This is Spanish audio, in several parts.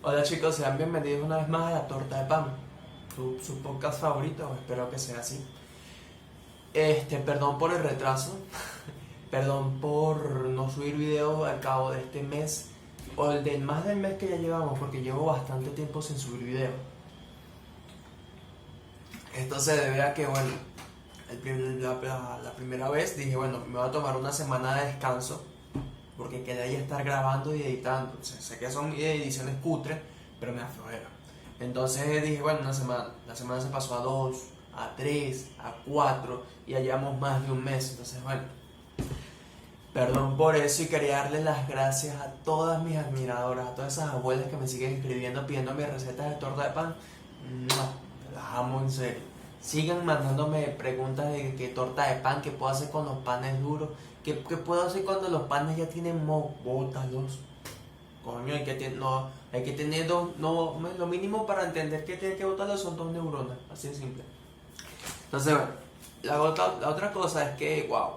Hola chicos, sean bienvenidos una vez más a La Torta de Pan, su podcast favorito, espero que sea así. Perdón por el retraso, perdón por no subir video al cabo de este mes, o el del más del mes que ya llevamos, porque llevo bastante tiempo sin subir video. Esto se debe a que, bueno, la primera vez dije, bueno, me voy a tomar una semana de descanso, porque quería ya estar grabando y editando. O sea, sé que son ediciones cutres, pero me aflojera. Entonces dije, bueno, una semana. La semana se pasó a 2, a 3, a 4 y ya llevamos más de un mes. Entonces, bueno, perdón por eso y quería darle las gracias a todas mis admiradoras, a todas esas abuelas que me siguen escribiendo pidiéndome recetas de torta de pan. No, las amo en serio. Sigan mandándome preguntas de qué torta de pan, qué puedo hacer con los panes duros, qué puedo hacer cuando los panes ya tienen moho, bótalos. Coño, hay que tener dos, no, lo mínimo para entender que tiene que botarlos son 2 neuronas, así de simple. Entonces, bueno, la otra cosa es que, wow,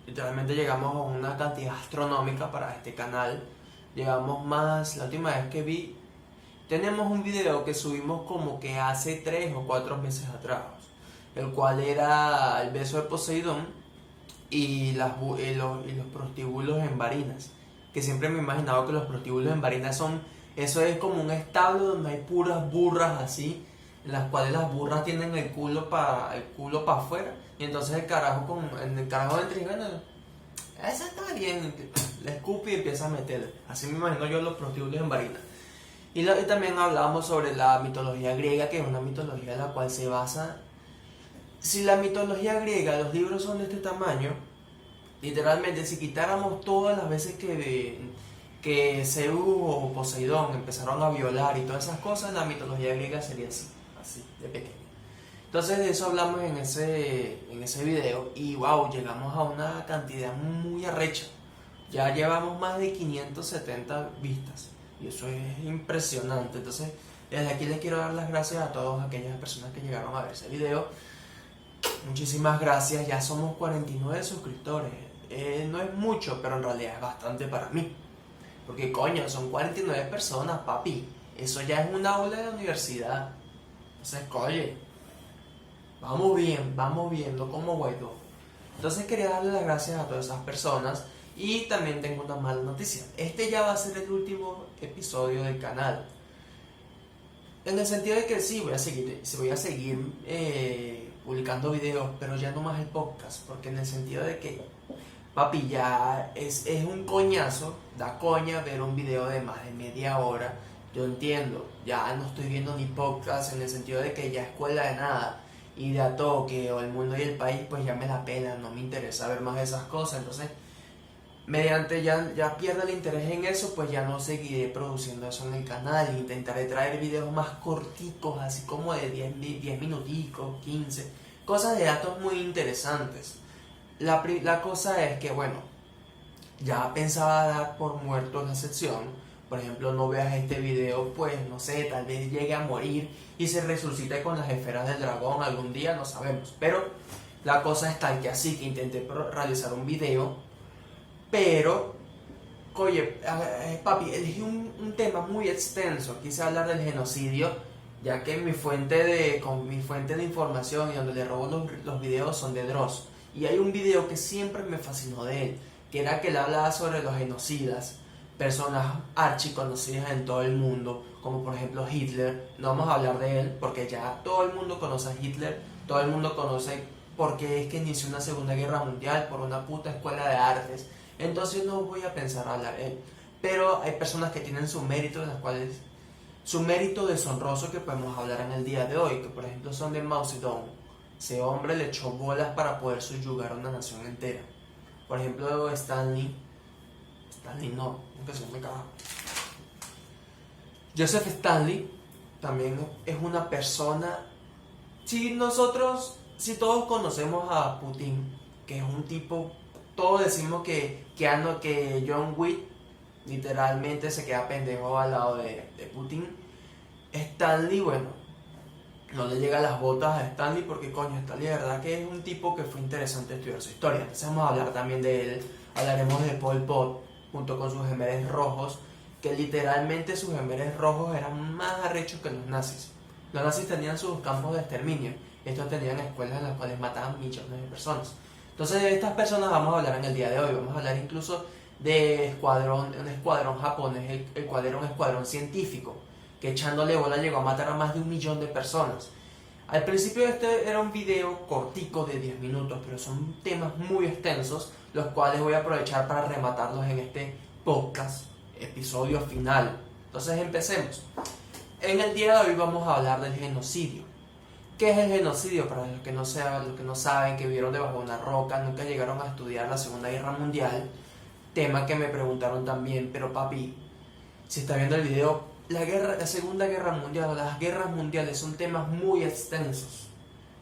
literalmente llegamos a una cantidad astronómica para este canal. Llegamos más, la última vez que vi, tenemos un video que subimos como que hace 3 o 4 meses atrás, el cual era el beso de Poseidón y los prostíbulos en Barinas. Que siempre me he imaginado que los prostíbulos en Barinas eso es como un establo donde hay puras burras así, en las cuales las burras tienen el culo para afuera, y entonces el carajo entra y bueno, esa está bien, le escupe y empieza a meterle. Así me imagino yo los prostíbulos en Barinas. Y también hablamos sobre la mitología griega, que es una mitología en la cual se basa. Si la mitología griega, los libros son de este tamaño, literalmente si quitáramos todas las veces que Zeus o Poseidón empezaron a violar y todas esas cosas, la mitología griega sería así, de pequeña. Entonces de eso hablamos en ese video y wow, llegamos a una cantidad muy arrecha. Ya llevamos más de 570 vistas y eso es impresionante. Entonces desde aquí les quiero dar las gracias a todas aquellas personas que llegaron a ver ese video. Muchísimas gracias, ya somos 49 suscriptores. No es mucho, pero en realidad es bastante para mí. Porque coño, son 49 personas, papi. Eso ya es un aula de la universidad. Entonces, oye, vamos viendo cómo voy todo. Entonces quería darle las gracias a todas esas personas. Y también tengo una mala noticia. Este ya va a ser el último episodio del canal. En el sentido de que sí, voy a seguir publicando videos, pero ya no más el podcast. Porque en el sentido de que, papi, ya es un coñazo, da coña ver un video de más de media hora. Yo entiendo, ya no estoy viendo ni podcast en el sentido de que ya escuela de nada y de a toque o el mundo y el país, pues ya me la pela, no me interesa ver más de esas cosas. Entonces, mediante ya pierda el interés en eso, pues ya no seguiré produciendo eso en el canal. Intentaré traer videos más corticos, así como de 10 minuticos, 15, cosas de datos muy interesantes. La cosa es que, bueno, ya pensaba dar por muerto la sección. Por ejemplo, no veas este video, pues no sé, tal vez llegue a morir y se resucite con las esferas del dragón algún día, no sabemos. Pero la cosa es tal que así que intenté realizar un video, pero, oye, papi, elegí un tema muy extenso. Quise hablar del genocidio, ya que con mi fuente de información y donde le robo los videos son de Dross. Y hay un video que siempre me fascinó de él, que era que él hablaba sobre los genocidas, personas archiconocidas en todo el mundo, como por ejemplo Hitler. No vamos a hablar de él porque ya todo el mundo conoce a Hitler, todo el mundo conoce por qué es que inició una segunda guerra mundial por una puta escuela de artes. Entonces no voy a pensar hablar de él. Pero hay personas que tienen su mérito, en las cuales su mérito deshonroso que podemos hablar en el día de hoy, que por ejemplo son de Mao Zedong. Ese hombre le echó bolas para poder subyugar a una nación entera. Por ejemplo, Stanley no, nunca se me caga. Joseph Stanley también es una persona. Si todos conocemos a Putin, que es un tipo, todos decimos que John Wick literalmente se queda pendejo al lado de Putin. Stanley, bueno, no le llega a las botas a Stanley porque coño, Stanley de verdad que es un tipo que fue interesante estudiar su historia. Entonces vamos a hablar también de él, hablaremos de Pol Pot junto con sus gemelos rojos que literalmente sus emberes rojos eran más arrechos que los nazis. Los nazis tenían sus campos de exterminio, estos tenían escuelas en las cuales mataban millones de personas. Entonces de estas personas vamos a hablar en el día de hoy, vamos a hablar incluso de un escuadrón japonés, el cual era un escuadrón científico, que echándole bola llegó a matar a más de 1 millón de personas. Al principio este era un video cortico de 10 minutos, pero son temas muy extensos, los cuales voy a aprovechar para rematarlos en este podcast, episodio final. Entonces empecemos. En el día de hoy vamos a hablar del genocidio. ¿Qué es el genocidio? Para los que no saben, que vivieron debajo de una roca, nunca llegaron a estudiar la Segunda Guerra Mundial, tema que me preguntaron también, pero papi, si está viendo el video, la Segunda Guerra Mundial o las guerras mundiales son temas muy extensos.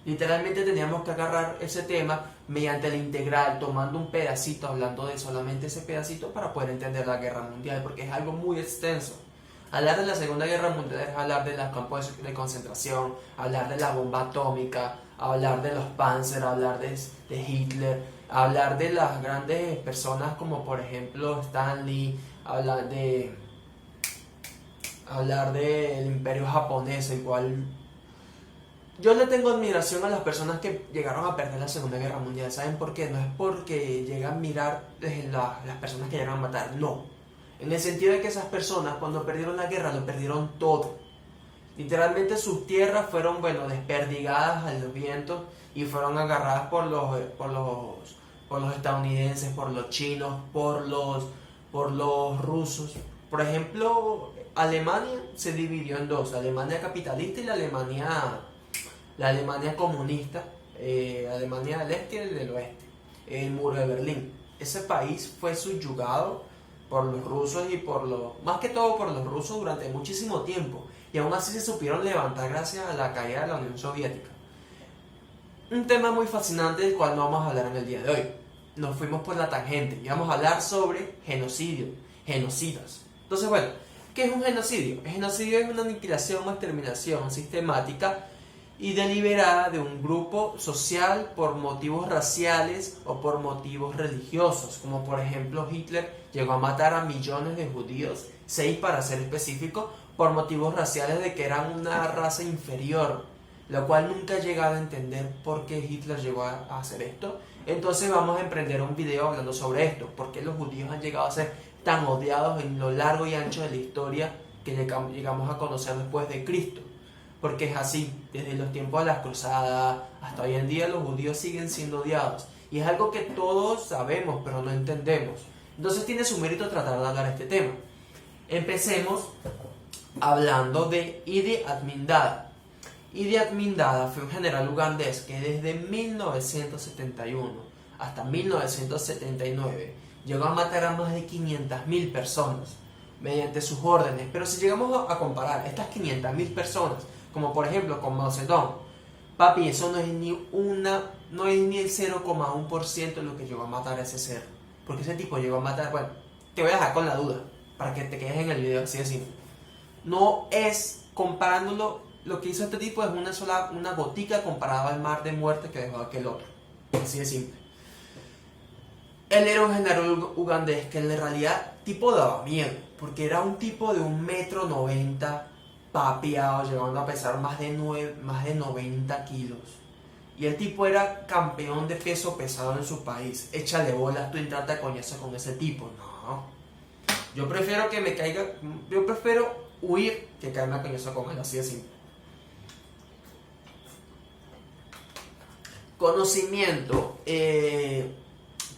Literalmente teníamos que agarrar ese tema mediante la integral, tomando un pedacito, hablando de solamente ese pedacito para poder entender la guerra mundial, porque es algo muy extenso. Hablar de la Segunda Guerra Mundial es hablar de los campos de concentración, hablar de la bomba atómica, hablar de los Panzer, hablar de Hitler, hablar de las grandes personas como por ejemplo Stanley, hablar del Imperio Japonés, el cual yo le tengo admiración a las personas que llegaron a perder la Segunda Guerra Mundial. ¿Saben por qué? No es porque llegan a mirar las personas que llegaron a matar, no. En el sentido de que esas personas cuando perdieron la guerra lo perdieron todo. Literalmente sus tierras fueron, desperdigadas al viento y fueron agarradas por los estadounidenses, por los chinos, por los rusos. Por ejemplo, Alemania se dividió en dos, la Alemania capitalista y la Alemania comunista, Alemania del Este y del Oeste, el muro de Berlín. Ese país fue subyugado por los rusos más que todo por los rusos durante muchísimo tiempo, y aún así se supieron levantar gracias a la caída de la Unión Soviética. Un tema muy fascinante del cual no vamos a hablar en el día de hoy. Nos fuimos por la tangente y vamos a hablar sobre genocidios. Entonces, ¿qué es un genocidio? El genocidio es una aniquilación o exterminación sistemática y deliberada de un grupo social por motivos raciales o por motivos religiosos, como por ejemplo Hitler llegó a matar a millones de judíos, 6 para ser específico, por motivos raciales de que eran una raza inferior, lo cual nunca he llegado a entender por qué Hitler llegó a hacer esto. Entonces vamos a emprender un video hablando sobre esto, por qué los judíos han llegado a ser tan odiados en lo largo y ancho de la historia que llegamos a conocer después de Cristo. Porque es así, desde los tiempos de las cruzadas hasta hoy en día los judíos siguen siendo odiados. Y es algo que todos sabemos, pero no entendemos. Entonces tiene su mérito tratar de hablar de este tema. Empecemos hablando de Idi Amin Dada. Idi Amin Dada fue un general ugandés que desde 1971 hasta 1979 llegó a matar a más de 500.000 personas mediante sus órdenes. Pero si llegamos a comparar estas 500.000 personas, como por ejemplo con Mao Zedong, papi, eso no es ni el 0,1% de lo que llegó a matar a ese ser. Porque ese tipo llegó a matar, te voy a dejar con la duda, para que te quedes en el video así de simple. No es, comparándolo, lo que hizo este tipo es una gotica comparada al mar de muerte que dejó aquel otro. Así de simple. Él era un general ugandés que en realidad tipo daba miedo, porque era un tipo de 1,90 m, papiado, llegando a pesar más de 90 kilos. Y el tipo era campeón de peso pesado en su país. Échale bolas, tú entraste a coñazo con ese tipo. No. Yo prefiero huir que caerme a coñazo con él, así de simple.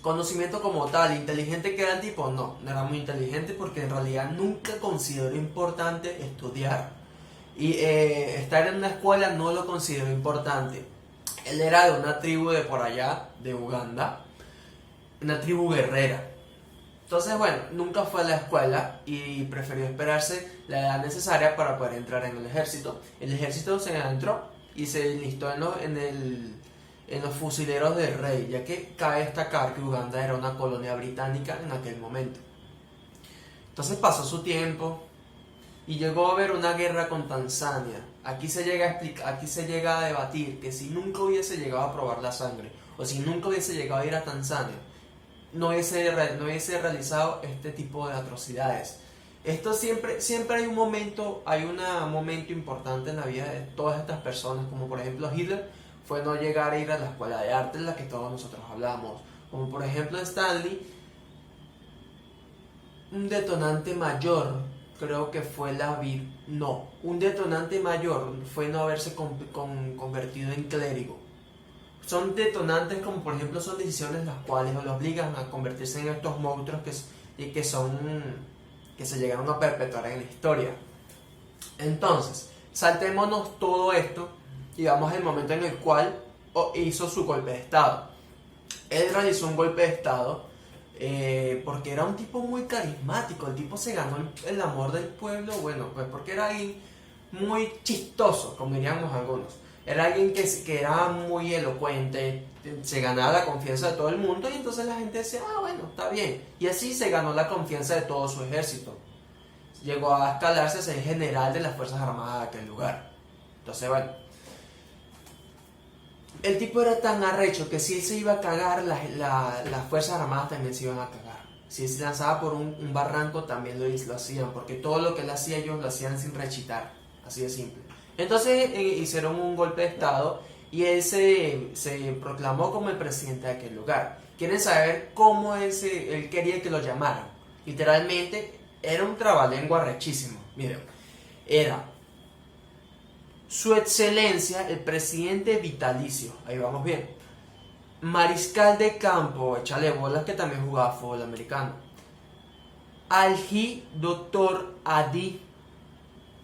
Conocimiento como tal, inteligente que era el tipo, no era muy inteligente porque en realidad nunca consideró importante estudiar. Y estar en una escuela no lo consideró importante. Él era de una tribu de por allá, de Uganda, una tribu guerrera. Entonces, nunca fue a la escuela y prefirió esperarse la edad necesaria para poder entrar en el ejército. El ejército se entró y se enlistó en los fusileros del rey, ya que cabe destacar que Uganda era una colonia británica en aquel momento. Entonces pasó su tiempo y llegó a haber una guerra con Tanzania. Aquí se llega a debatir que si nunca hubiese llegado a probar la sangre, o si nunca hubiese llegado a ir a Tanzania, no hubiese realizado este tipo de atrocidades. Esto siempre hay un momento importante en la vida de todas estas personas, como por ejemplo Hitler, fue no llegar a ir a la escuela de arte en la que todos nosotros hablamos, como por ejemplo Stanley, un detonante mayor, creo que fue un detonante mayor fue no haberse convertido en clérigo. Son detonantes como por ejemplo son decisiones las cuales lo obligan a convertirse en estos monstruos que se llegaron a perpetuar en la historia. Entonces, saltémonos todo esto y vamos al momento en el cual hizo su golpe de estado. Él realizó un golpe de estado porque era un tipo muy carismático. El tipo se ganó el amor del pueblo, bueno, pues porque era alguien muy chistoso, como diríamos algunos. Era alguien que era muy elocuente, se ganaba la confianza de todo el mundo y entonces la gente decía, bueno, está bien. Y así se ganó la confianza de todo su ejército. Llegó a escalarse a ser general de las Fuerzas Armadas de aquel lugar. Entonces, bueno, el tipo era tan arrecho que si él se iba a cagar, las Fuerzas Armadas también se iban a cagar. Si él se lanzaba por un barranco, también lo hacían, porque todo lo que él hacía, ellos lo hacían sin rechitar. Así de simple. Entonces hicieron un golpe de estado y él se proclamó como el presidente de aquel lugar. ¿Quieren saber cómo él quería que lo llamaran? Literalmente era un trabalengua rechísimo. Miren, era Su Excelencia el presidente vitalicio, ahí vamos bien. Mariscal de campo, échale bolas, que también jugaba fútbol americano. Alji Doctor Adi.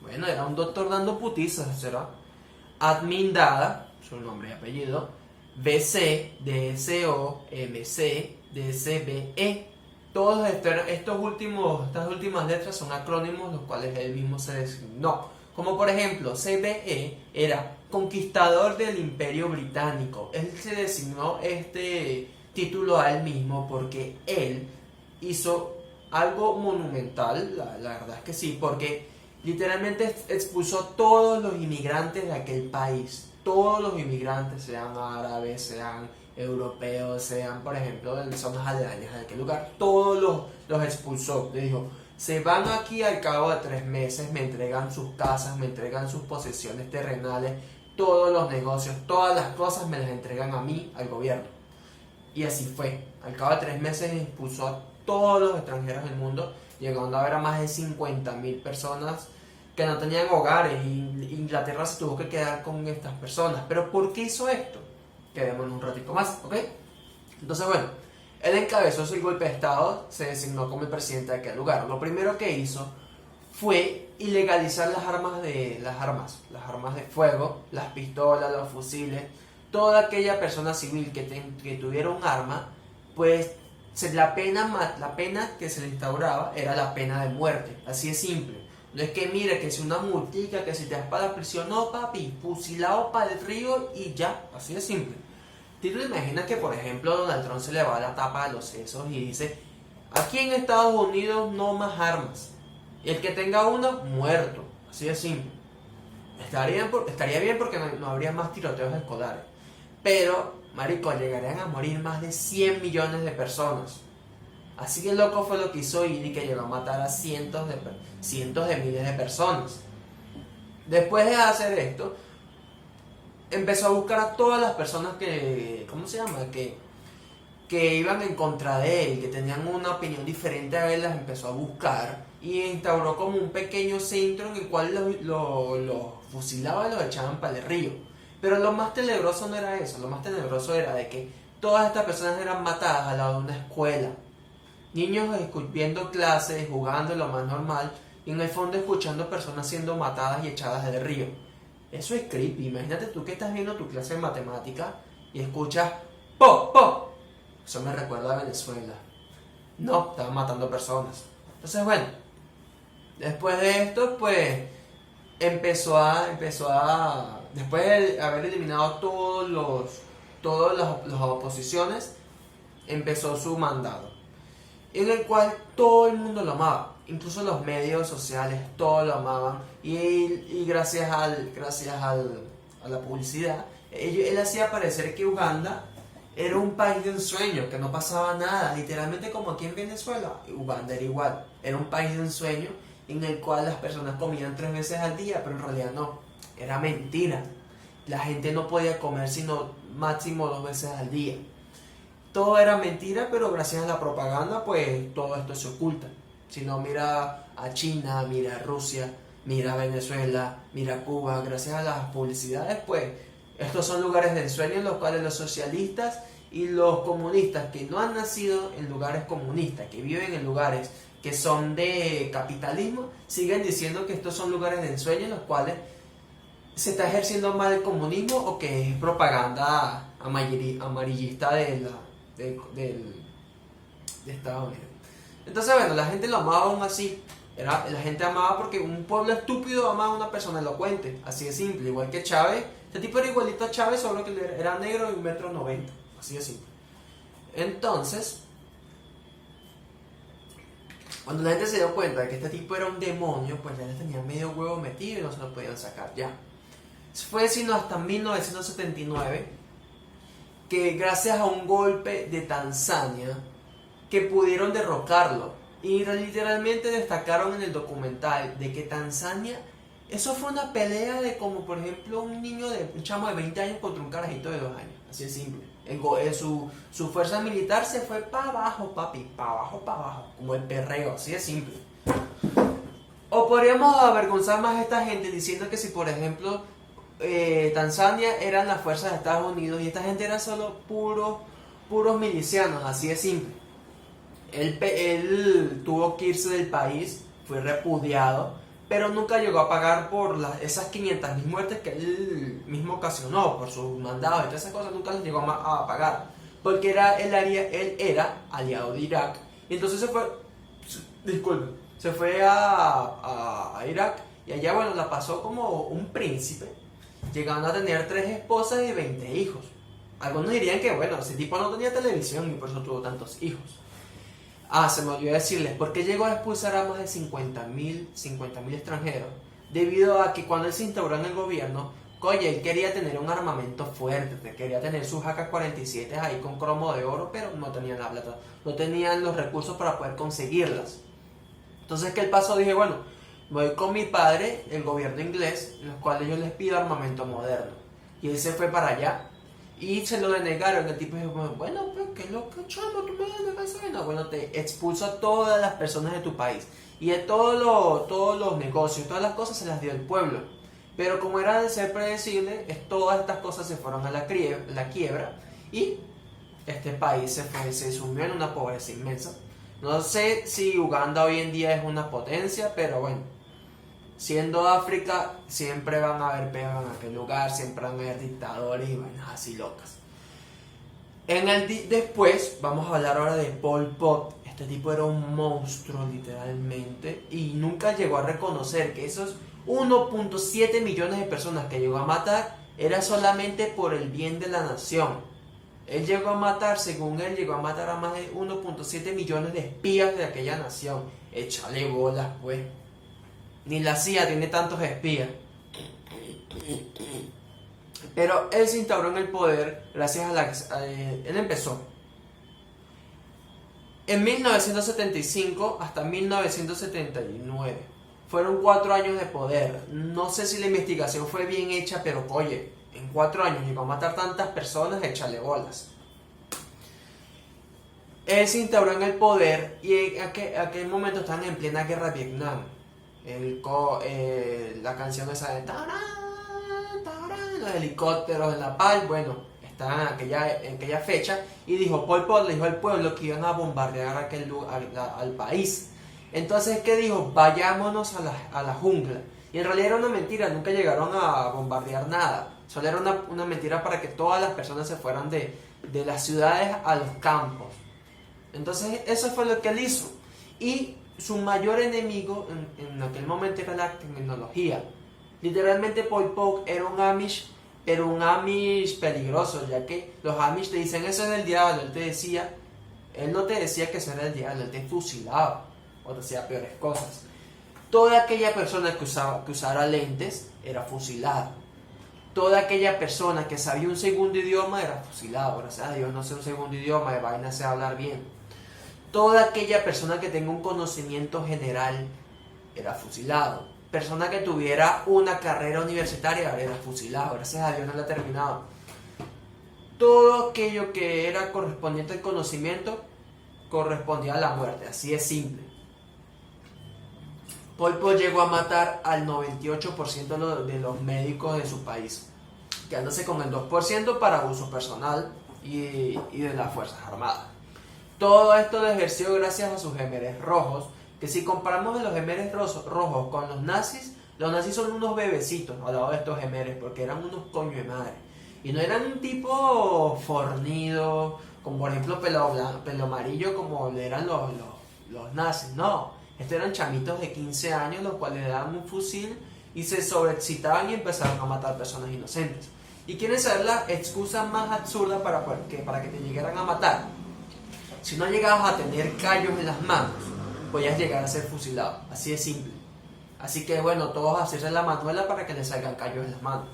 Bueno, era un doctor dando putizas, ¿será? Admin Dada, su nombre y apellido. BC, DSO, MC, DCBE. Todas estas últimas letras son acrónimos los cuales él mismo se designó. Como por ejemplo, CBE era conquistador del Imperio Británico. Él se designó este título a él mismo porque él hizo algo monumental, la verdad es que sí, porque literalmente expulsó todos los inmigrantes de aquel país. Todos los inmigrantes, sean árabes, sean europeos, sean por ejemplo de zonas aledañas de aquel lugar, todos los expulsó. Le dijo, se van aquí al cabo de 3 meses, me entregan sus casas, me entregan sus posesiones terrenales, todos los negocios, todas las cosas me las entregan a mí, al gobierno. Y así fue. Al cabo de 3 meses expulsó a todos los extranjeros del mundo, llegando a haber a más de 50.000 personas que no tenían hogares, y Inglaterra se tuvo que quedar con estas personas. ¿Pero por qué hizo esto? Quedémonos un ratito más, ¿ok? Entonces, bueno, él encabezó el golpe de estado, se designó como el presidente de aquel lugar. Lo primero que hizo fue ilegalizar las armas de fuego, las pistolas, los fusiles. Toda aquella persona civil que tuviera un arma, pues la pena que se le instauraba era la pena de muerte. Así de simple. No es que mire, que si una multica, que si te das para la prisión, no papi, fusilado para el río y ya, así de simple. ¿Tú te imaginas que por ejemplo Donald Trump se le va la tapa de los sesos y dice, aquí en Estados Unidos no más armas, y el que tenga una, muerto, así de simple? Estaría bien porque no habría más tiroteos escolares, pero marico, llegarían a morir más de 100 millones de personas. Así que loco fue lo que hizo y que llegó a matar a cientos de miles de personas. Después de hacer esto, empezó a buscar a todas las personas que iban en contra de él, que tenían una opinión diferente a él, las empezó a buscar y instauró como un pequeño centro en el cual los fusilaba y los echaban para el río. Pero lo más tenebroso no era eso, lo más tenebroso era de que todas estas personas eran matadas al lado de una escuela. Niños viendo clases, jugando lo más normal, y en el fondo escuchando personas siendo matadas y echadas del río. Eso es creepy. Imagínate tú que estás viendo tu clase de matemática y escuchas ¡po! ¡Po! Eso me recuerda a Venezuela. No, estaban matando personas. Entonces, bueno, después de esto, pues después de haber eliminado todas las oposiciones, empezó su mandato, en el cual todo el mundo lo amaba, incluso los medios sociales, todos lo amaban, y gracias a la publicidad, él hacía parecer que Uganda era un país de ensueño, que no pasaba nada, literalmente como aquí en Venezuela. Uganda era igual, era un país de ensueño, en el cual las personas comían 3 veces al día, pero en realidad no, era mentira. La gente no podía comer sino máximo 2 veces al día. Todo era mentira, pero gracias a la propaganda, pues todo esto se oculta. Si no, mira a China, mira a Rusia, mira a Venezuela, mira a Cuba, gracias a las publicidades, pues estos son lugares de ensueño en los cuales los socialistas y los comunistas que no han nacido en lugares comunistas, que viven en lugares que son de capitalismo, siguen diciendo que estos son lugares de ensueño en los cuales se está ejerciendo mal el comunismo o que es propaganda amarillista de Estados Unidos. Entonces, bueno, la gente lo amaba aún así. La gente amaba porque un pueblo estúpido amaba a una persona elocuente, así de simple, igual que Chávez. Este tipo era igualito a Chávez, solo que era negro y 1,90 m, así de simple. Entonces, cuando la gente se dio cuenta de que este tipo era un demonio, pues ya les tenía medio huevo metido y no se lo podían sacar ya. Fue sino hasta 1979 que gracias a un golpe de Tanzania que pudieron derrocarlo. Y literalmente destacaron en el documental de que Tanzania, eso fue una pelea de como por ejemplo un chamo de 20 años contra un carajito de 2 años, así de simple. Su fuerza militar se fue para abajo, papi, para abajo, como el perreo, así de simple. O podríamos avergonzar más a esta gente diciendo que si por ejemplo Tanzania eran las fuerzas de Estados Unidos y esta gente era solo puros milicianos, así de simple. Él tuvo que irse del país, fue repudiado, pero nunca llegó a pagar por esas 500.000 muertes que él mismo ocasionó por sus mandados y todas esas cosas, nunca las llegó a pagar, porque él era aliado de Irak, y entonces se fue a Irak, y allá bueno, la pasó como un príncipe, llegando a tener 3 esposas y 20 hijos. Algunos dirían que bueno, ese tipo no tenía televisión y por eso tuvo tantos hijos. Se me olvidó decirles, ¿por qué llegó a expulsar a más de 50.000 extranjeros? Debido a que cuando él se instauró en el gobierno, oye, él quería tener un armamento fuerte, quería tener sus AK-47 ahí con cromo de oro, pero no tenían la plata, no tenían los recursos para poder conseguirlas. Entonces, ¿qué pasó? Dije, bueno, voy con mi padre, el gobierno inglés, en los cuales yo les pido armamento moderno. Y él se fue para allá. Y se lo denegaron. El tipo dijo, bueno, pero qué loco, chamo, tú me denegas eso. No, bueno, te expulso a todas las personas de tu país. Y de todos los negocios, todas las cosas se las dio el pueblo. Pero como era de ser predecible, todas estas cosas se fueron a la quiebra. Y este país se sumió en una pobreza inmensa. No sé si Uganda hoy en día es una potencia, pero bueno. Siendo África, siempre van a haber peos en aquel lugar, siempre van a haber dictadores y vainas así locas. Después, vamos a hablar ahora de Pol Pot. Este tipo era un monstruo, literalmente, y nunca llegó a reconocer que esos 1.7 millones de personas que llegó a matar era solamente por el bien de la nación. Él llegó a matar, según él, llegó a matar a más de 1.7 millones de espías de aquella nación. Échale bolas, pues. Ni la CIA tiene tantos espías. Pero él se instauró en el poder gracias él empezó en 1975 hasta 1979. Fueron 4 años de poder. No sé si la investigación fue bien hecha, pero oye, en 4 años llegó a matar tantas personas, échale bolas. Él se instauró en el poder y en aquel momento estaban en plena guerra de Vietnam. La canción esa de los helicópteros en la paz, bueno, estaban en aquella fecha, y dijo Pol Pot, le dijo al pueblo que iban a bombardear al país. Entonces, ¿qué dijo? Vayámonos a la jungla. Y en realidad era una mentira, nunca llegaron a bombardear nada. Solo era una mentira para que todas las personas se fueran de las ciudades a los campos. Entonces, eso fue lo que él hizo. Y su mayor enemigo en aquel momento era la tecnología. Literalmente Pol Pot era un Amish, pero un Amish peligroso, ya que los Amish te dicen eso es del diablo. Él no te decía que eso era el diablo, él te fusilaba o te hacía peores cosas. Toda aquella persona que usara lentes era fusilada. Toda aquella persona que sabía un segundo idioma era fusilada. Gracias a Dios no sé un segundo idioma, de vaina sé hablar bien. Toda aquella persona que tenga un conocimiento general era fusilado. Persona que tuviera una carrera universitaria era fusilado. Gracias a Dios no la ha terminado. Todo aquello que era correspondiente al conocimiento correspondía a la muerte. Así es simple. Pol Pot llegó a matar al 98% de los médicos de su país, quedándose con el 2% para uso personal y de las Fuerzas Armadas. Todo esto lo ejerció gracias a sus gemeres rojos, que si comparamos a los gemeres rojos con los nazis son unos bebecitos al lado de estos gemeres, porque eran unos coño de madre. Y no eran un tipo fornido, como por ejemplo pelo amarillo como eran los nazis, no. Estos eran chamitos de 15 años los cuales le daban un fusil y se sobreexcitaban y empezaron a matar personas inocentes. ¿Y quieren saber la excusa más absurda para que te llegaran a matar? Si no llegabas a tener callos en las manos, podías llegar a ser fusilado. Así de simple. Así que bueno, todos hacerse la manuela para que les salgan callos en las manos.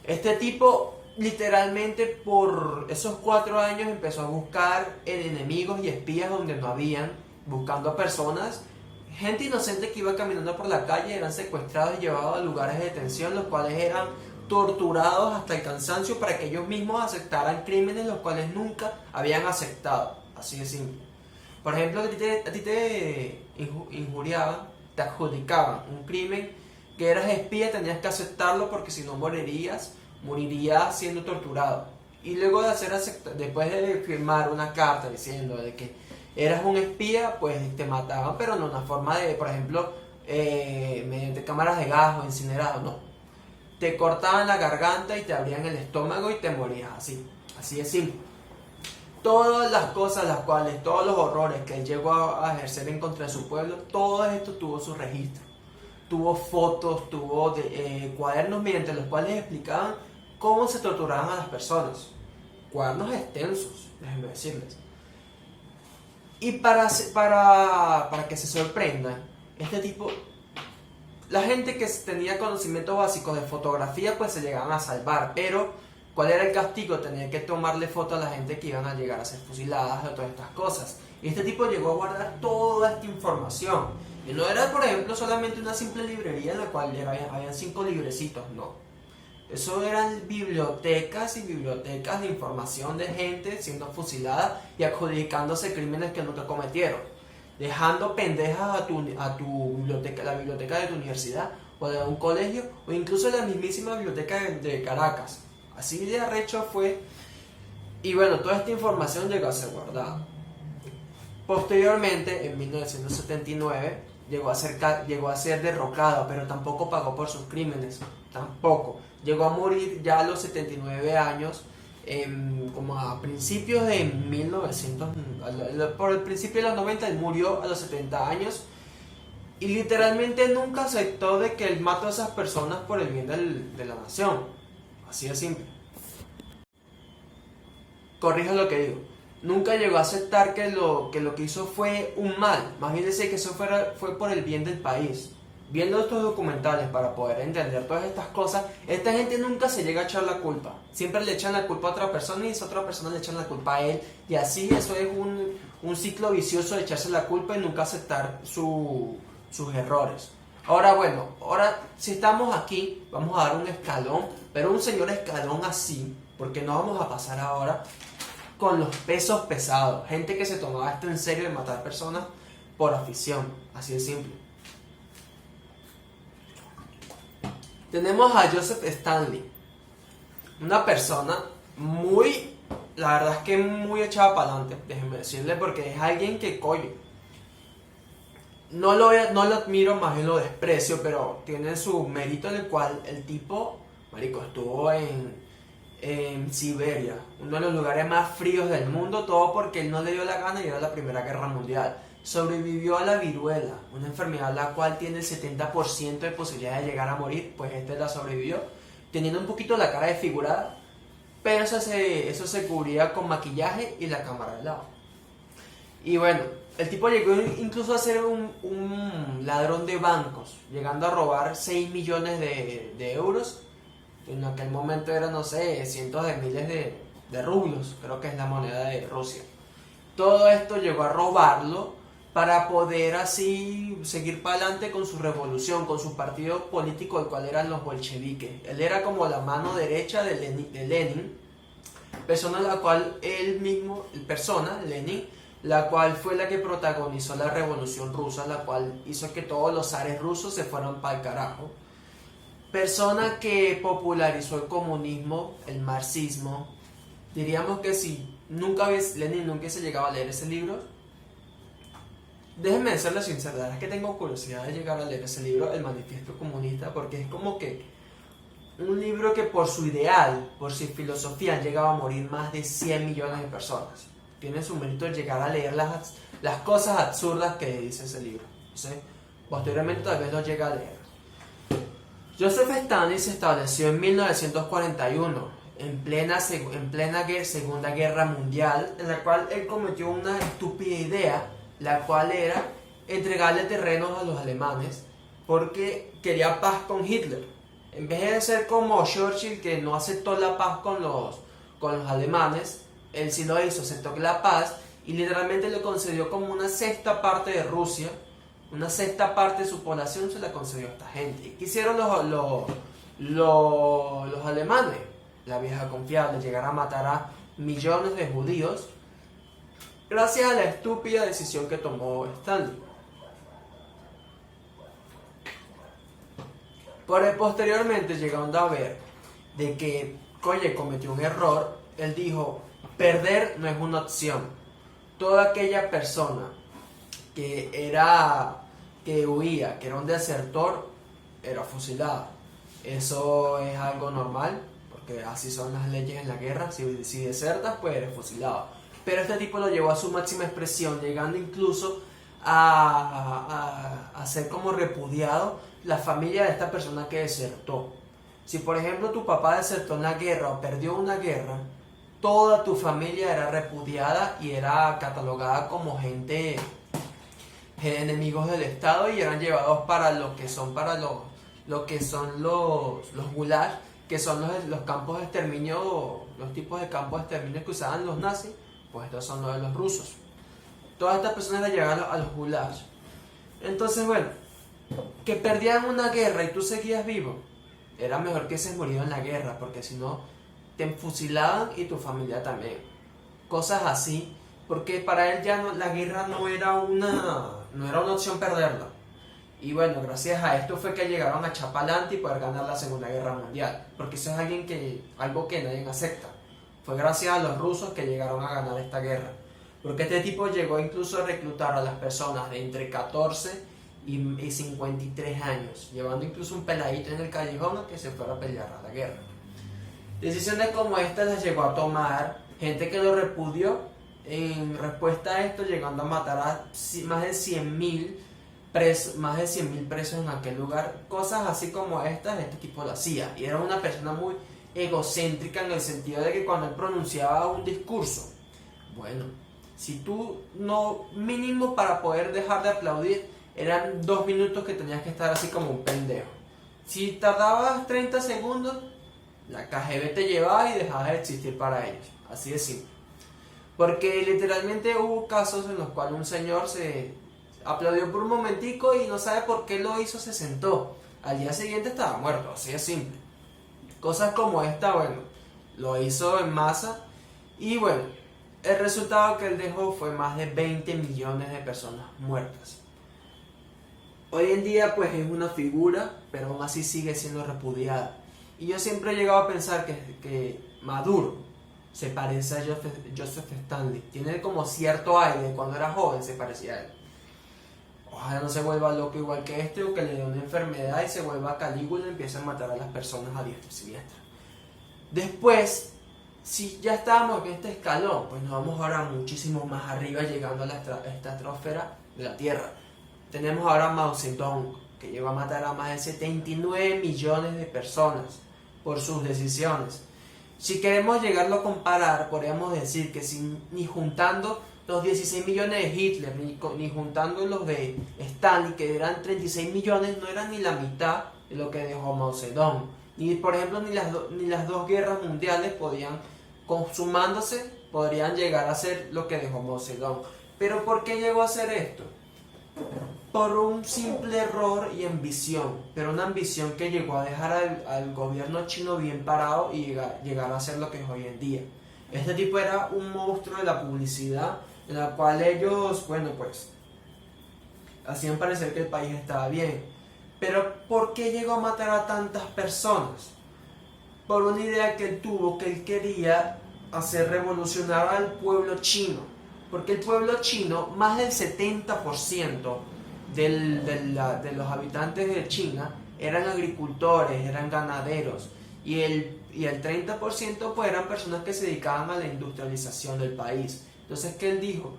Este tipo literalmente por esos 4 años empezó a buscar enemigos y espías donde no habían, buscando a personas, gente inocente que iba caminando por la calle, eran secuestrados y llevados a lugares de detención, los cuales eran torturados hasta el cansancio para que ellos mismos aceptaran crímenes los cuales nunca habían aceptado. Así de simple. Por ejemplo, a ti te injuriaban, te adjudicaban un crimen que eras espía, tenías que aceptarlo porque si no morirías siendo torturado. Y luego después de firmar una carta diciendo de que eras un espía, pues te mataban, pero no una forma de, por ejemplo, mediante cámaras de gas o incinerado, no. Te cortaban la garganta y te abrían el estómago y te morías así de simple. Todas las cosas, todos los horrores que él llegó a ejercer en contra de su pueblo, todo esto tuvo su registro. Tuvo fotos, tuvo cuadernos mediante los cuales explicaban cómo se torturaban a las personas. Cuadernos extensos, déjenme decirles. Y para que se sorprendan, este tipo, la gente que tenía conocimientos básicos de fotografía, pues se llegaban a salvar. Pero, ¿cuál era el castigo? Tenían que tomarle foto a la gente que iban a llegar a ser fusiladas o todas estas cosas. Y este tipo llegó a guardar toda esta información. Y no era, por ejemplo, solamente una simple librería en la cual habían 5 librecitos, no. Eso eran bibliotecas y bibliotecas de información de gente siendo fusilada y adjudicándose crímenes que nunca cometieron, dejando pendejas a tu biblioteca, la biblioteca de tu universidad o de un colegio o incluso la mismísima biblioteca de Caracas. Así de arrecho fue. Y bueno, toda esta información llegó a ser guardada. Posteriormente, en 1979, llegó a ser derrocado, pero tampoco pagó por sus crímenes. Tampoco. Llegó a morir ya a los 79 años, como a principios de 1900, por el principio de los 90, él murió a los 70 años. Y literalmente nunca aceptó de que él mató a esas personas por el bien de la nación. Así de simple. Corrijo lo que digo. Nunca llegó a aceptar que lo que hizo fue un mal. Más bien decía que eso fue por el bien del país. Viendo estos documentales para poder entender todas estas cosas, esta gente nunca se llega a echar la culpa. Siempre le echan la culpa a otra persona y esa otra persona le echan la culpa a él. Y así eso es un ciclo vicioso de echarse la culpa y nunca aceptar sus errores. Ahora si estamos aquí, vamos a dar un escalón, pero un señor escalón así, porque no vamos a pasar ahora con los pesos pesados. Gente que se tomaba esto en serio de matar personas por afición, así de simple. Tenemos a Joseph Stanley, una persona la verdad es que muy echada para adelante, déjenme decirle, porque es alguien que no lo admiro, más bien lo desprecio, pero tiene su mérito en el cual el tipo, marico, estuvo en Siberia, uno de los lugares más fríos del mundo, todo porque él no le dio la gana y era la Primera Guerra Mundial. Sobrevivió a la viruela, una enfermedad la cual tiene el 70% de posibilidad de llegar a morir, pues la sobrevivió, teniendo un poquito la cara desfigurada, pero eso se cubría con maquillaje y la cámara de lado. Y bueno, el tipo llegó incluso a ser un ladrón de bancos, llegando a robar 6 millones de euros, en aquel momento eran, no sé, cientos de miles de rublos, creo que es la moneda de Rusia. Todo esto llegó a robarlo para poder así seguir para adelante con su revolución, con su partido político, el cual eran los bolcheviques. Él era como la mano derecha de Lenin, persona la cual él mismo, Lenin, la cual fue la que protagonizó la revolución rusa, la cual hizo que todos los zares rusos se fueran para el carajo. Persona que popularizó el comunismo, el marxismo. Diríamos que si Lenin nunca se llegaba a leer ese libro, déjenme decirles sincero, es que tengo curiosidad de llegar a leer ese libro, el Manifiesto Comunista, porque es como que un libro que por su ideal, por su filosofía, han llegado a morir más de 100 millones de personas. Tiene su mérito llegar a leer las cosas absurdas que dice ese libro. ¿Sí? Posteriormente tal vez lo llega a leer. Joseph Stalin se estableció en 1941, en plena Segunda Guerra Mundial, en la cual él cometió una estúpida idea, la cual era entregarle terrenos a los alemanes, porque quería paz con Hitler. En vez de ser como Churchill, que no aceptó la paz con los alemanes, él sí lo hizo, aceptó la paz y literalmente le concedió como una sexta parte de Rusia, una sexta parte de su población se la concedió a esta gente. ¿Y qué hicieron los alemanes? La vieja confiable, llegar a matar a millones de judíos gracias a la estúpida decisión que tomó Stalin. Posteriormente, llegando a ver de que cometió un error, él dijo: perder no es una opción. Toda aquella persona que huía, que era un desertor, era fusilada. Eso es algo normal, porque así son las leyes en la guerra. Si desertas, pues eres fusilado. Pero este tipo lo llevó a su máxima expresión, llegando incluso a ser como repudiado la familia de esta persona que desertó. Si por ejemplo tu papá desertó en la guerra o perdió una guerra, toda tu familia era repudiada y era catalogada como gente enemigos del Estado y eran llevados para lo que son los gulags, que son los campos de exterminio, los tipos de campos de exterminio que usaban los nazis. Pues estos son los de los rusos. Todas estas personas eran llevadas a los gulags. Entonces, bueno, que perdían una guerra y tú seguías vivo, era mejor que se muriera en la guerra, porque si no te fusilaban y tu familia también. Cosas así, porque para él ya la guerra no era una opción perderla. Y bueno, gracias a esto fue que llegaron a echar para adelante y poder ganar la Segunda Guerra Mundial, porque eso es algo que nadie acepta. Fue gracias a los rusos que llegaron a ganar esta guerra, porque este tipo llegó incluso a reclutar a las personas de entre 14 y 53 años, llevando incluso un peladito en el callejón a que se fuera a pelear a la guerra. Decisiones como estas las llegó a tomar gente que lo repudió en respuesta a esto, llegando a matar a más de 100.000 presos en aquel lugar. Cosas así como estas, este tipo lo hacía, y era una persona muy egocéntrica en el sentido de que cuando él pronunciaba un discurso, bueno, si tú no, mínimo para poder dejar de aplaudir, eran 2 minutos que tenías que estar así como un pendejo. Si tardabas 30 segundos, la KGB te llevaba y dejabas de existir para ellos, así de simple. Porque literalmente hubo casos en los cuales un señor se aplaudió por un momentico y no sabe por qué lo hizo, se sentó. Al día siguiente estaba muerto, así de simple. Cosas como esta, bueno, lo hizo en masa y bueno, el resultado que él dejó fue más de 20 millones de personas muertas. Hoy en día pues es una figura, pero aún así sigue siendo repudiada. Y yo siempre he llegado a pensar que Maduro se parece a Joseph Stalin. Tiene como cierto aire, cuando era joven se parecía a él. Ojalá no se vuelva loco igual que este, o que le dé una enfermedad y se vuelva Calígula y empiece a matar a las personas a diestra y siniestra. Después, si ya estábamos en este escalón, pues nos vamos ahora muchísimo más arriba, llegando a la estratosfera de la Tierra. Tenemos ahora a Mao Zedong, que llegó a matar a más de 79 millones de personas por sus decisiones. Si queremos llegarlo a comparar, podríamos decir que ni juntando los 16 millones de Hitler, ni juntando los de Stalin, que eran 36 millones, no eran ni la mitad de lo que dejó Mao Zedong. Ni, por ejemplo, ni las 2 guerras mundiales consumándose, podrían llegar a ser lo que dejó Mao Zedong. ¿Pero por qué llegó a hacer esto? por un simple error y ambición, pero una ambición que llegó a dejar al gobierno chino bien parado y llegar a ser lo que es hoy en día. Este tipo era un monstruo de la publicidad, en la cual ellos, bueno, pues, hacían parecer que el país estaba bien. Pero ¿por qué llegó a matar a tantas personas? Por una idea que él tuvo, que él quería hacer revolucionar al pueblo chino. Porque el pueblo chino, más del 70% de los habitantes de China eran agricultores, eran ganaderos. Y el 30% pues eran personas que se dedicaban a la industrialización del país. Entonces, ¿qué él dijo?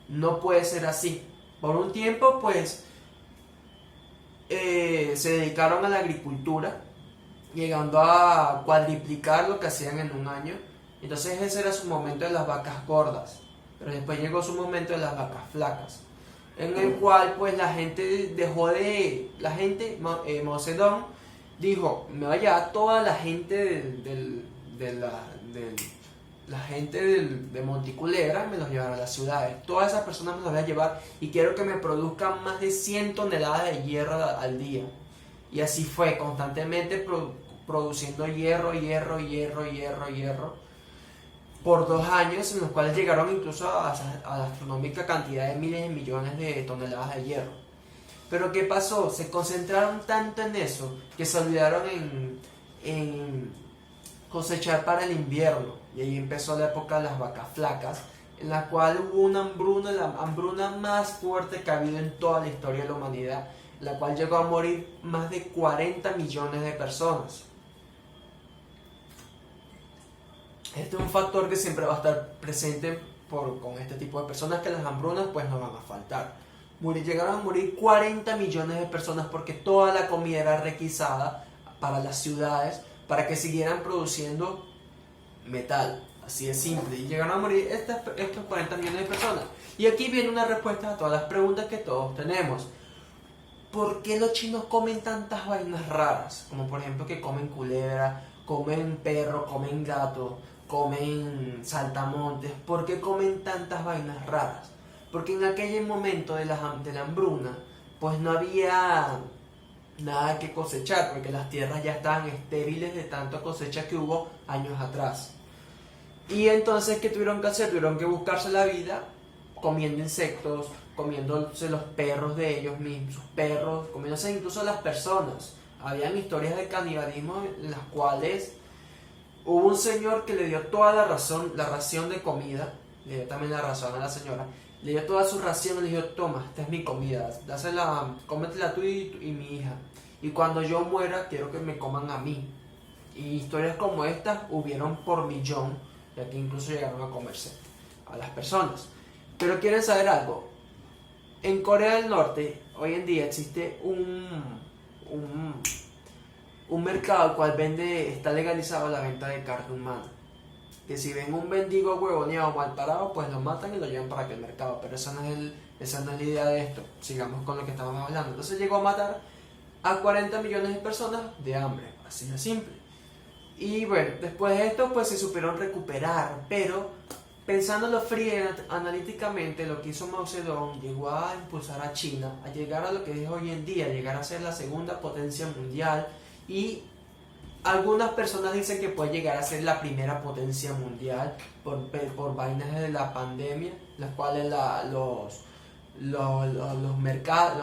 No puede ser así. Por un tiempo, pues, se dedicaron a la agricultura, llegando a cuadriplicar lo que hacían en un año. Entonces ese era su momento de las vacas gordas. Pero después llegó su momento de las vacas flacas, en el cual pues la gente dejó de... Mao Zedong dijo, me va a llevar toda la gente la gente de Monticulebra, me los llevará a las ciudades. Todas esas personas me las voy a llevar y quiero que me produzcan más de 100 toneladas de hierro al día. Y así fue, constantemente produciendo hierro por 2 años, en los cuales llegaron incluso a la astronómica cantidad de miles de millones de toneladas de hierro. Pero ¿qué pasó? Se concentraron tanto en eso que se olvidaron en cosechar para el invierno. Y ahí empezó la época de las vacas flacas, en la cual hubo una hambruna, la hambruna más fuerte que ha habido en toda la historia de la humanidad, en la cual llegó a morir más de 40 millones de personas. Este es un factor que siempre va a estar presente con este tipo de personas, que las hambrunas pues no van a faltar. Llegaron a morir 40 millones de personas porque toda la comida era requisada para las ciudades, para que siguieran produciendo metal. Así de simple. Y llegaron a morir estos 40 millones de personas. Y aquí viene una respuesta a todas las preguntas que todos tenemos. ¿Por qué los chinos comen tantas vainas raras? Como por ejemplo que comen culebra, comen perro, comen gato, comen saltamontes. ¿Por qué comen tantas vainas raras? Porque en aquel momento de la hambruna, pues no había nada que cosechar, porque las tierras ya estaban estériles de tanta cosecha que hubo años atrás. Y entonces, ¿qué tuvieron que hacer? Tuvieron que buscarse la vida comiendo insectos, comiéndose los perros de ellos mismos, sus perros, comiéndose incluso las personas. Habían historias de canibalismo en las cuales hubo un señor que le dio toda la ración de comida, le dio también la razón a la señora, le dio toda su ración y le dijo, toma, esta es mi comida, cómetela tú y mi hija. Y cuando yo muera, quiero que me coman a mí. Y historias como estas hubieron por millón, ya que incluso llegaron a comerse a las personas. Pero quieren saber algo. En Corea del Norte, hoy en día existe un mercado el cual está legalizado la venta de carne humana. Que si ven un mendigo huevoneado mal parado, pues lo matan y lo llevan para aquel mercado. Pero esa no es la idea de esto. Sigamos con lo que estábamos hablando. Entonces llegó a matar a 40 millones de personas de hambre. Así de simple. Y bueno, después de esto pues se supieron recuperar. Pero pensándolo frío analíticamente, lo que hizo Mao Zedong llegó a impulsar a China a llegar a lo que es hoy en día, llegar a ser la segunda potencia mundial. Y algunas personas dicen que puede llegar a ser la primera potencia mundial por vainas de la pandemia, las cuales los mercados,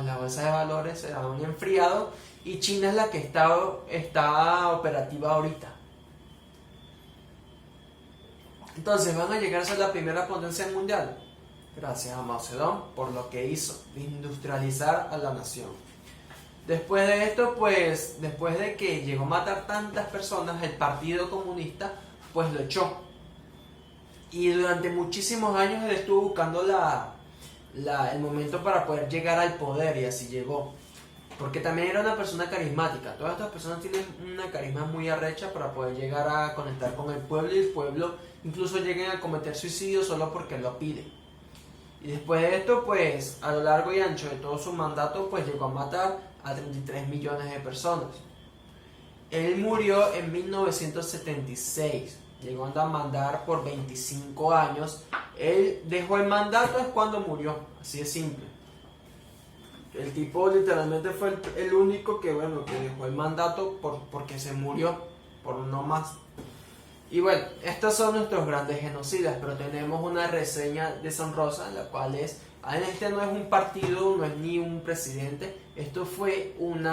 la bolsa de valores se han enfriado y China es la que está operativa ahorita. Entonces, ¿van a llegar a ser la primera potencia mundial? Gracias a Mao Zedong por lo que hizo, de industrializar a la nación. Después de esto, pues, después de que llegó a matar tantas personas, el Partido Comunista, pues lo echó. Y durante muchísimos años él estuvo buscando el momento para poder llegar al poder, y así llegó. Porque también era una persona carismática. Todas estas personas tienen una carisma muy arrecha para poder llegar a conectar con el pueblo, y el pueblo incluso lleguen a cometer suicidio solo porque lo pide. Y después de esto, pues, a lo largo y ancho de todo su mandato, pues llegó a matar a 33 millones de personas. Él murió en 1976. Llegó a mandar por 25 años. Él dejó el mandato es cuando murió. Así de simple. El tipo literalmente fue el único que, bueno, que dejó el mandato porque se murió, por no más. Y bueno, estos son nuestros grandes genocidas, pero tenemos una reseña deshonrosa, la cual es, este no es un partido, no es ni un presidente, esto fue un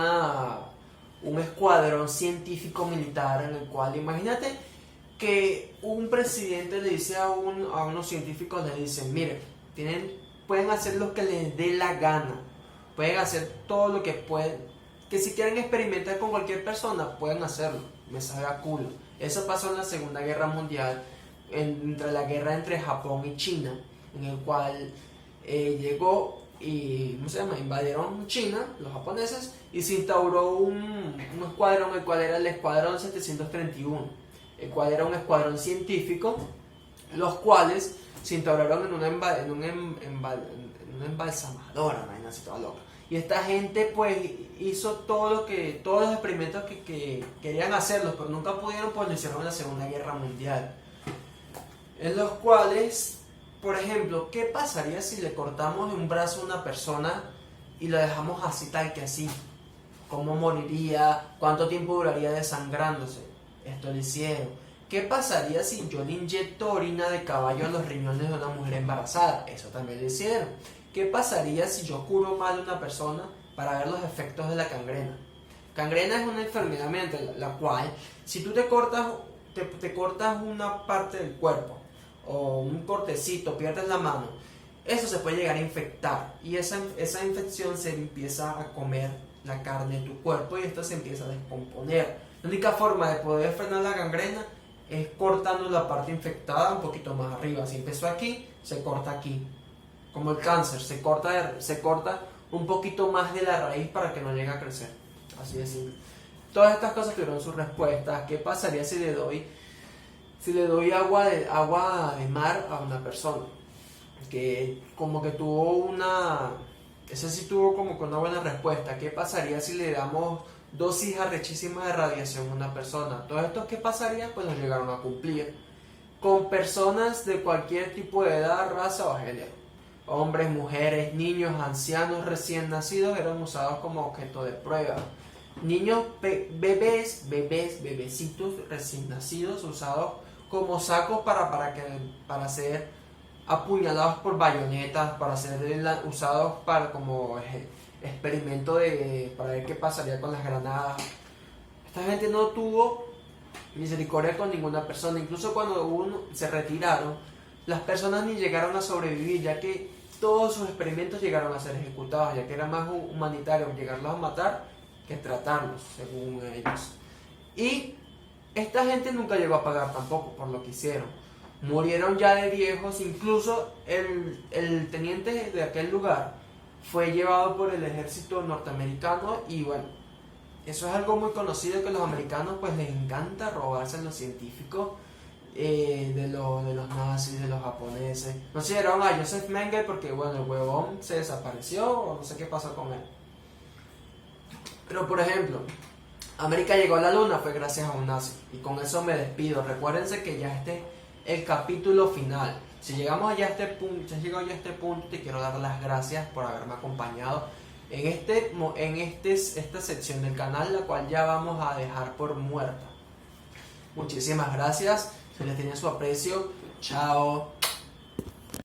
escuadrón científico militar en el cual, imagínate que un presidente le dice a unos científicos, le dicen, miren, pueden hacer lo que les dé la gana, pueden hacer todo lo que pueden, que si quieren experimentar con cualquier persona, pueden hacerlo, me sabe a culo. Eso pasó en la Segunda Guerra Mundial, entre la guerra entre Japón y China, en el cual llegó y, ¿cómo se llama? Invadieron China, los japoneses, y se instauró un escuadrón, el cual era el Escuadrón 731, el cual era un escuadrón científico, los cuales se instauraron en una embalsamadora, ¿no? Así toda loca. Y esta gente pues hizo todos los experimentos que querían hacerlos, pero nunca pudieron, pues lo hicieron en la Segunda Guerra Mundial. En los cuales, por ejemplo, ¿qué pasaría si le cortamos un brazo a una persona y lo dejamos así tal que así? ¿Cómo moriría? ¿Cuánto tiempo duraría desangrándose? Esto lo hicieron. ¿Qué pasaría si yo le inyecto orina de caballo a los riñones de una mujer embarazada? Eso también lo hicieron. ¿Qué pasaría si yo curo mal a una persona para ver los efectos de la gangrena? Gangrena es una enfermedad mental, la cual, si tú te cortas una parte del cuerpo o un cortecito, pierdes la mano, eso se puede llegar a infectar y esa infección se empieza a comer la carne de tu cuerpo y esto se empieza a descomponer. La única forma de poder frenar la gangrena es cortando la parte infectada un poquito más arriba. Si empezó aquí, se corta aquí. Como el cáncer, se corta un poquito más de la raíz para que no llegue a crecer. Así de simple. Todas estas cosas tuvieron sus respuestas. ¿Qué pasaría si le doy agua de mar a una persona? Que como que ese sí tuvo como que una buena respuesta. ¿Qué pasaría si le damos dosis arrechísimas de radiación a una persona? Todo esto, ¿qué pasaría? Pues lo llegaron a cumplir. Con personas de cualquier tipo de edad, raza o género. Hombres, mujeres, niños, ancianos, recién nacidos eran usados como objeto de prueba. Niños, bebecitos recién nacidos usados como sacos para ser apuñalados por bayonetas, para ser usados como experimento para ver qué pasaría con las granadas. Esta gente no tuvo misericordia con ninguna persona, incluso cuando se retiraron, las personas ni llegaron a sobrevivir, ya que todos sus experimentos llegaron a ser ejecutados, ya que era más humanitario llegarlos a matar que tratarlos, según ellos. Y esta gente nunca llegó a pagar tampoco por lo que hicieron. Murieron ya de viejos, incluso el teniente de aquel lugar fue llevado por el ejército norteamericano y bueno, eso es algo muy conocido, que a los americanos pues les encanta robarse a los científicos de los nazis, de los japoneses. No se llegaron a Joseph Mengele porque bueno, el huevón se desapareció o no sé qué pasó con él. Pero por ejemplo, América llegó a la luna fue gracias a un nazi. Y con eso me despido. Recuérdense que ya el capítulo final. Si llegamos ya a este punto, te quiero dar las gracias por haberme acompañado en esta sección del canal, la cual ya vamos a dejar por muerta. Muchísimas gracias, se les tiene su aprecio. Chao.